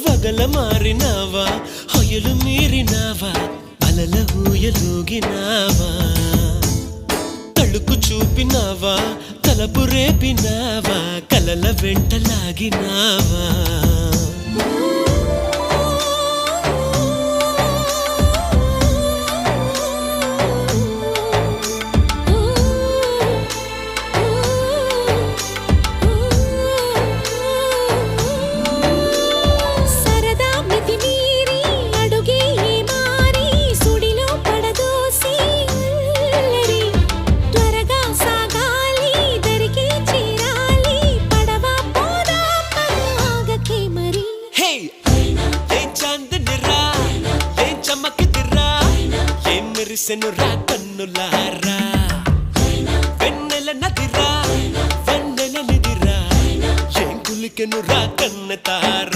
వగల మారినావా హొయలు మీరినావా అలల ఊయలూగినావా తళుకు చూపినావా తలపు రేపినావా కలల వెంటలాగినావా మెరిసెనురా కన్నులారా వెన్నెల నదిరా వెన్నెల నిదిరా ఏం కులికెనురా కన్నెతారా